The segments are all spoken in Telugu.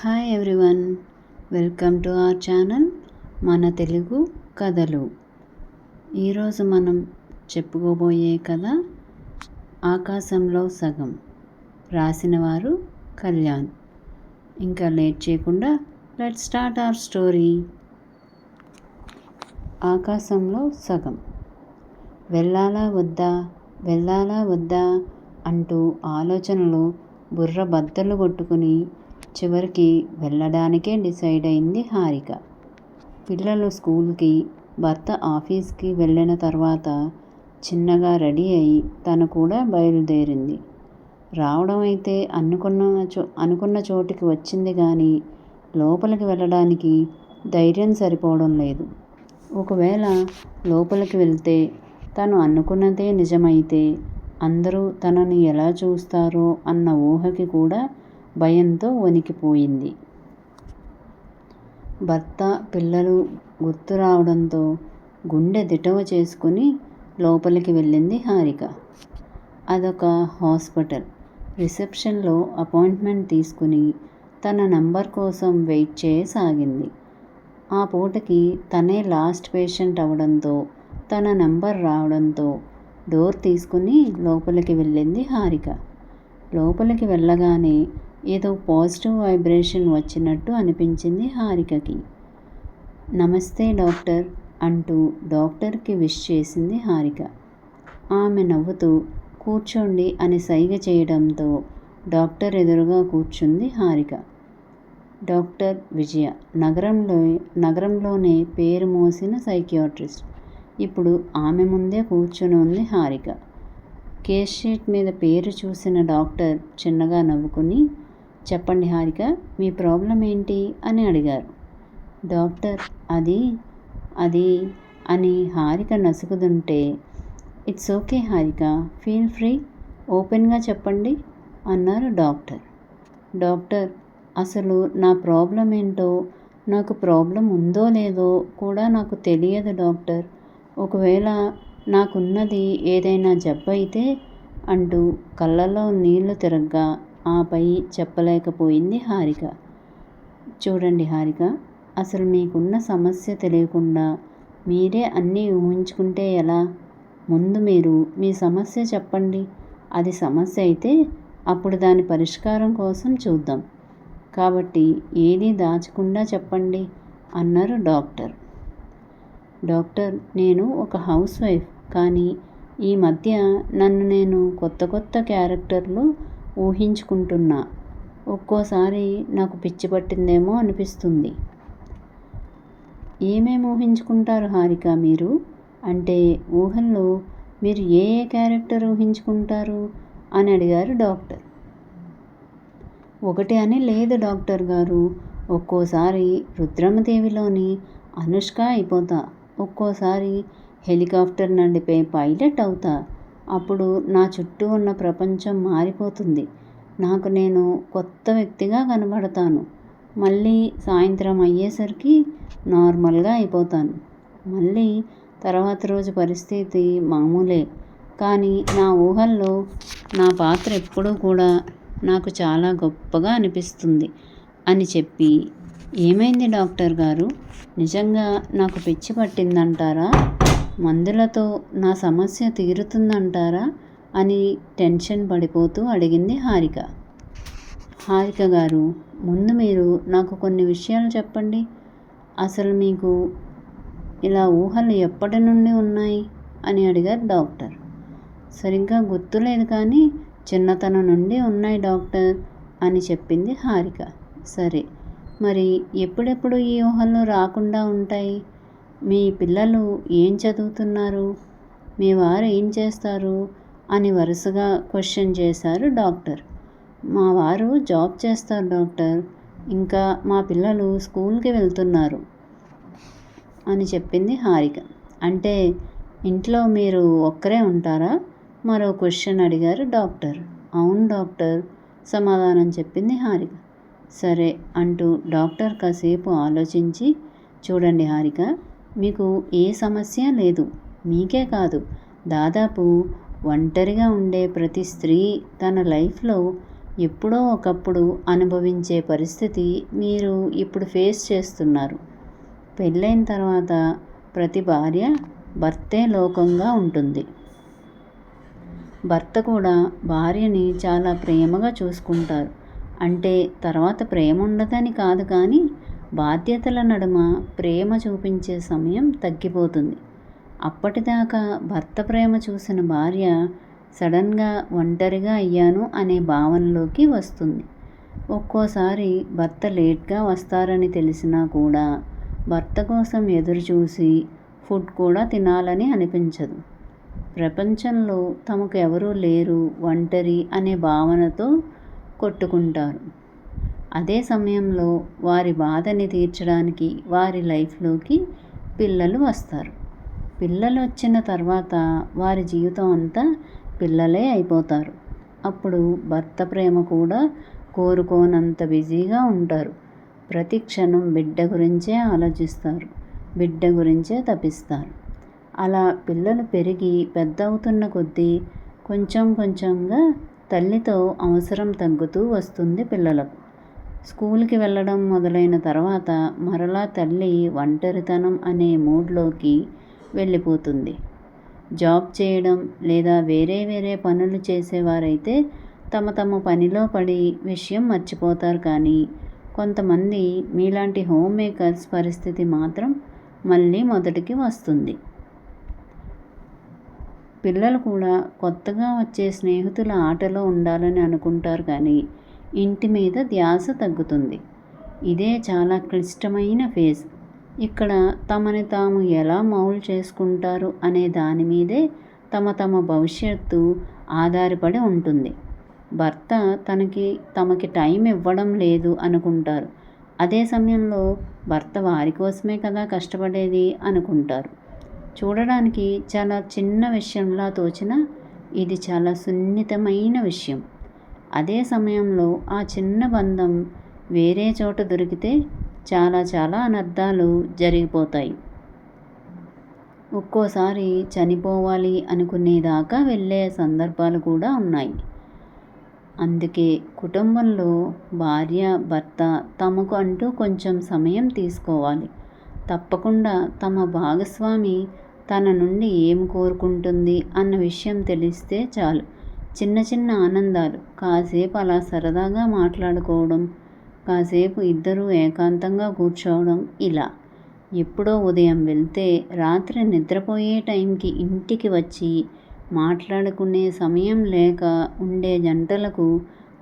Hi everyone, welcome to our channel మన తెలుగు కథలు. ఈరోజు మనం చెప్పుకోబోయే కథ ఆకాశంలో సగం. రాసిన వారు కళ్యాణ్. ఇంకా లేట్ చేయకుండా లెట్స్ స్టార్ట్ అవర్ స్టోరీ. ఆకాశంలో సగం. వెళ్ళాలా వద్దా అంటూ ఆలోచనలు బుర్ర బద్దలు కొట్టుకుని చివరికి వెళ్ళడానికే డిసైడ్ అయింది హారిక. పిల్లలు స్కూల్కి, భర్త ఆఫీస్కి వెళ్ళిన తర్వాత చిన్నగా రెడీ అయి తను కూడా బయలుదేరింది. రావడం అయితే అనుకున్న చోటికి వచ్చింది కానీ లోపలికి వెళ్ళడానికి ధైర్యం సరిపోవడం లేదు. ఒకవేళ లోపలికి వెళ్తే తను అనుకున్నదే నిజమైతే అందరూ తనని ఎలా చూస్తారో అన్న ఊహకి కూడా భయంతో వణికిపోయింది. భర్త, పిల్లలు గుర్తు రావడంతో గుండె దిటవ చేసుకుని లోపలికి వెళ్ళింది హారిక. అదొక హాస్పిటల్. రిసెప్షన్లో అపాయింట్మెంట్ తీసుకుని తన నంబర్ కోసం వెయిట్ చేయసాగింది. ఆ పూటకి తనే లాస్ట్ పేషెంట్ అవడంతో తన నంబర్ రావడంతో డోర్ తీసుకుని లోపలికి వెళ్ళింది హారిక. లోపలికి వెళ్ళగానే ఏదో పాజిటివ్ వైబ్రేషన్ వచ్చినట్టు అనిపించింది హారికకి. నమస్తే డాక్టర్ అంటూ డాక్టర్కి విష్ చేసింది హారిక. ఆమె నవ్వుతూ కూర్చోండి అని సైగ చేయడంతో డాక్టర్ ఎదురుగా కూర్చుంది హారిక. డాక్టర్ విజయ, నగరంలోనే పేరు మోసిన సైకియాట్రిస్ట్. ఇప్పుడు ఆమె ముందే కూర్చుని ఉంది హారిక. కేస్ షీట్ మీద పేరు చూసిన డాక్టర్ చిన్నగా నవ్వుకుని, చెప్పండి హారిక, మీ ప్రాబ్లం ఏంటి అని అడిగారు. డాక్టర్ అది అని హారిక నసుకుతుంటే, it's okay Harika, feel free, ఓపెన్గా చెప్పండి అన్నారు డాక్టర్. డాక్టర్, అసలు నా ప్రాబ్లం ఏంటో, నాకు ప్రాబ్లం ఉందో లేదో కూడా నాకు తెలియదు డాక్టర్. ఒకవేళ నాకున్నది ఏదైనా జబ్బు అయితే అంటూ కళ్ళల్లో నీళ్లు తిరగ్గా ఆపై చెప్పలేకపోయింది హారిక. చూడండి హారిక, అసలు మీకున్న సమస్య తెలియకుండా మీరే అన్నీ ఊహించుకుంటే ఎలా? ముందు మీరు మీ సమస్య చెప్పండి. అది సమస్య అయితే అప్పుడు దాని పరిష్కారం కోసం చూద్దాం. కాబట్టి ఏదీ దాచకుండా చెప్పండి అన్నారు డాక్టర్. డాక్టర్, నేను ఒక హౌస్ వైఫ్, కానీ ఈ మధ్య నన్ను నేను కొత్త క్యారెక్టర్లు ఊహించుకుంటున్నా. ఒక్కోసారి నాకు పిచ్చి పట్టిందేమో అనిపిస్తుంది. ఏమేమి ఊహించుకుంటారు హారిక మీరు? అంటే ఊహల్లో మీరు ఏ క్యారెక్టర్ ఊహించుకుంటారు అని అడిగారు డాక్టర్. ఒకటి అని లేదు డాక్టర్ గారు, ఒక్కోసారి రుద్రమదేవిలోని అనుష్క అయిపోతా, ఒక్కోసారి హెలికాప్టర్ నడిపే పైలట్ అవుతా. అప్పుడు నా చుట్టూ ఉన్న ప్రపంచం మారిపోతుంది. నాకు నేను కొత్త వ్యక్తిగా కనబడతాను. మళ్ళీ సాయంత్రం అయ్యేసరికి నార్మల్గా అయిపోతాను. మళ్ళీ తర్వాత రోజు పరిస్థితి మామూలే. కానీ నా ఊహల్లో నా పాత్ర ఎప్పుడూ కూడా నాకు చాలా గొప్పగా అనిపిస్తుంది అని చెప్పి, ఏమైంది డాక్టర్ గారు, నిజంగా నాకు పిచ్చి పట్టిందంటారా? మందులతో నా సమస్య తీరుతుందంటారా అని టెన్షన్ పడిపోతూ అడిగింది హారిక. హారిక గారు, ముందు మీరు నాకు కొన్ని విషయాలు చెప్పండి. అసలు మీకు ఇలా ఊహలు ఎప్పటి నుండి ఉన్నాయి అని అడిగారు డాక్టర్. సరిగ్గా గుర్తులేదు కానీ చిన్నతనం నుండి ఉన్నాయి డాక్టర్ అని చెప్పింది హారిక. సరే, మరి ఎప్పుడెప్పుడు ఈ ఊహలు రాకుండా ఉంటాయి? మీ పిల్లలు ఏం చదువుతున్నారు? మీ వారు ఏం చేస్తారు అని వరుసగా క్వశ్చన్ చేశారు డాక్టర్. మా వారు జాబ్ చేస్తారు డాక్టర్, ఇంకా మా పిల్లలు స్కూల్కి వెళ్తున్నారు అని చెప్పింది హారిక. అంటే ఇంట్లో మీరు ఒక్కరే ఉంటారా? మరో క్వశ్చన్ అడిగారు డాక్టర్. అవును డాక్టర్, సమాధానం చెప్పింది హారిక. సరే అంటూ డాక్టర్ కాసేపు ఆలోచించి, చూడండి హారిక, మీకు ఏ సమస్య లేదు. మీకే కాదు, దాదాపు ఒంటరిగా ఉండే ప్రతి స్త్రీ తన లైఫ్లో ఎప్పుడో ఒకప్పుడు అనుభవించే పరిస్థితి మీరు ఇప్పుడు ఫేస్ చేస్తున్నారు. పెళ్ళైన తర్వాత ప్రతి భార్య భర్తే లోకంగా ఉంటుంది. భర్త కూడా భార్యని చాలా ప్రేమగా చూసుకుంటారు. అంటే తర్వాత ప్రేమ ఉండదని కాదు, కానీ బాధ్యతల నడుమ ప్రేమ చూపించే సమయం తగ్గిపోతుంది. అప్పటిదాకా భర్త ప్రేమ చూసిన భార్య సడన్గా ఒంటరిగా అయ్యాను అనే భావనలోకి వస్తుంది. ఒక్కోసారి భర్త లేట్గా వస్తారని తెలిసినా కూడా భర్త కోసం ఎదురుచూసి ఫుడ్ కూడా తినాలని అనిపించదు. ప్రపంచంలో తమకు ఎవరూ లేరు, ఒంటరి అనే భావనతో కొట్టుకుంటారు. అదే సమయంలో వారి బాధని తీర్చడానికి వారి లైఫ్లోకి పిల్లలు వస్తారు. పిల్లలు వచ్చిన తర్వాత వారి జీవితం అంతా పిల్లలే అయిపోతారు. అప్పుడు భర్త ప్రేమ కూడా కోరుకోనంత బిజీగా ఉంటారు. ప్రతి క్షణం బిడ్డ గురించే ఆలోచిస్తారు, బిడ్డ గురించే తపిస్తారు. అలా పిల్లలు పెరిగి పెద్ద అవుతున్న కొద్దీ కొంచెం కొంచెంగా తల్లితో అవసరం తగ్గుతూ వస్తుంది పిల్లలకు. స్కూల్కి వెళ్ళడం మొదలైన తర్వాత మరలా తల్లి ఒంటరితనం అనే మూడ్లోకి వెళ్ళిపోతుంది. జాబ్ చేయడం లేదా వేరే వేరే పనులు చేసేవారైతే తమ తమ పనిలో పడి విషయం మర్చిపోతారు. కానీ కొంతమంది మీలాంటి హోమ్ మేకర్స్ పరిస్థితి మాత్రం మళ్ళీ మొదటికి వస్తుంది. పిల్లలు కూడా కొత్తగా వచ్చే స్నేహితుల ఆటలో ఉండాలని అనుకుంటారు, కానీ ఇంటి మీద ధ్యాస తగ్గుతుంది. ఇదే చాలా క్లిష్టమైన ఫేజ్. ఇక్కడ తమని తాము ఎలా మౌల్డ్ చేసుకుంటారు అనే దాని మీదే తమ భవిష్యత్తు ఆధారపడి ఉంటుంది. భర్త తమకి టైం ఇవ్వడం లేదు అనుకుంటారు. అదే సమయంలో భర్త వారి కోసమే కదా కష్టపడేది అనుకుంటారు. చూడడానికి చాలా చిన్న విషయంలా తోచినా ఇది చాలా సున్నితమైన విషయం. అదే సమయంలో ఆ చిన్న బంధం వేరే చోట దొరికితే చాలా చాలా అనర్థాలు జరిగిపోతాయి. ఒక్కోసారి చనిపోవాలి అనుకునేదాకా వెళ్ళే సందర్భాలు కూడా ఉన్నాయి. అందుకే కుటుంబంలో భార్య భర్త తమకు అంటూ కొంచెం సమయం తీసుకోవాలి. తప్పకుండా తమ భాగస్వామి తన నుండి ఏం కోరుకుంటుంది అన్న విషయం తెలిస్తే చాలు. చిన్న చిన్న ఆనందాలు, కాసేపు అలా సరదాగా మాట్లాడుకోవడం, కాసేపు ఇద్దరూ ఏకాంతంగా కూర్చోవడం, ఇలా ఎప్పుడో ఉదయం వెళ్తే రాత్రి నిద్రపోయే టైంకి ఇంటికి వచ్చి మాట్లాడుకునే సమయం లేక ఉండే జంటలకు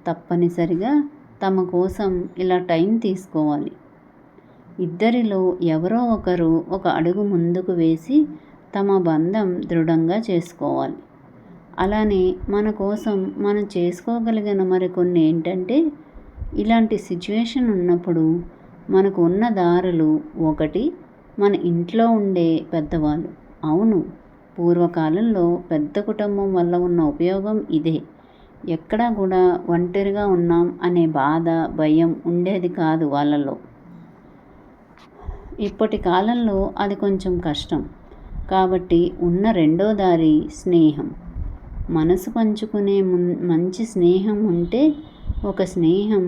తప్పనిసరిగా తమ కోసం ఇలా టైం తీసుకోవాలి. ఇద్దరిలో ఎవరో ఒకరు ఒక అడుగు ముందుకు వేసి తమ బంధం దృఢంగా చేసుకోవాలి. అలానే మన కోసం మనం చేసుకోగలిగిన మరికొన్ని ఏంటంటే, ఇలాంటి సిచ్యువేషన్ ఉన్నప్పుడు మనకు ఉన్న దారులు. ఒకటి, మన ఇంట్లో ఉండే పెద్దవాళ్ళు. అవును, పూర్వకాలంలో పెద్ద కుటుంబం వల్ల ఉన్న ఉపయోగం ఇదే. ఎక్కడా కూడా ఒంటరిగా ఉన్నాం అనే బాధ, భయం ఉండేది కాదు వాళ్ళలో. ఇప్పటి కాలంలో అది కొంచెం కష్టం. కాబట్టి ఉన్న రెండో దారి స్నేహం. మనసు పంచుకునే మంచి స్నేహం ఉంటే ఒక స్నేహం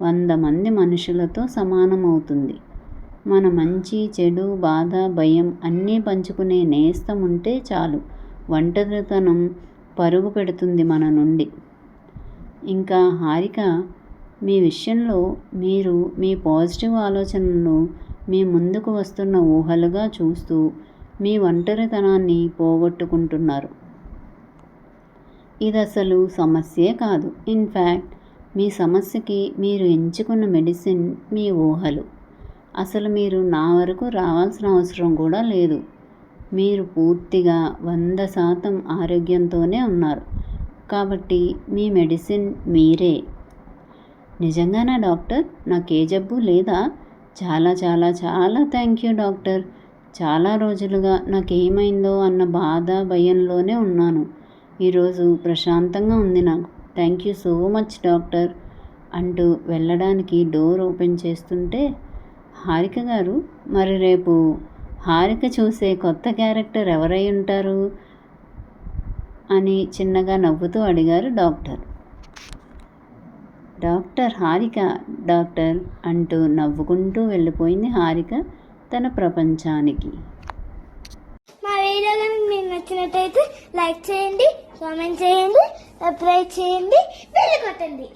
100 మంది మనుషులతో సమానమవుతుంది. మన మంచి, చెడు, బాధ, భయం అన్నీ పంచుకునే నేస్తం ఉంటే చాలు. ఒంటరితనం పరుగు పెడుతుంది మన నుండి. ఇంకా హారిక, మీ విషయంలో మీరు మీ పాజిటివ్ ఆలోచనలను మీ ముందుకు వస్తున్న ఊహలుగా చూస్తూ మీ ఒంటరితనాన్ని పోగొట్టుకుంటున్నారు. ఇది అసలు సమస్యే కాదు. ఇన్ఫ్యాక్ట్ మీ సమస్యకి మీరు ఎంచుకున్న మెడిసిన్ మీ ఊహలు. అసలు మీరు నా వరకు రావాల్సిన అవసరం కూడా లేదు. మీరు పూర్తిగా 100% ఆరోగ్యంతోనే ఉన్నారు. కాబట్టి మీ మెడిసిన్ మీరే. నిజంగానా డాక్టర్? నాకే జబ్బు లేదా? చాలా చాలా చాలా థ్యాంక్ యూ డాక్టర్. చాలా రోజులుగా నాకేమైందో అన్న బాధ, భయంలోనే ఉన్నాను. ఈరోజు ప్రశాంతంగా ఉంది నాకు. Thank you so much doctor అంటూ వెళ్ళడానికి డోర్ ఓపెన్ చేస్తుంటే, హారిక గారు, మరి రేపు హారిక చూసే కొత్త క్యారెక్టర్ ఎవరై ఉంటారు అని చిన్నగా నవ్వుతూ అడిగారు డాక్టర్. డాక్టర్ హారిక డాక్టర్ అంటూ నవ్వుకుంటూ వెళ్ళిపోయింది హారిక తన ప్రపంచానికి. మా వీడియో కనుక మీకు నచ్చినట్టయితే లైక్ చేయండి, కామెంట్ చేయండి, సబ్స్క్రైబ్ చేయండి, బెల్ కొట్టండి.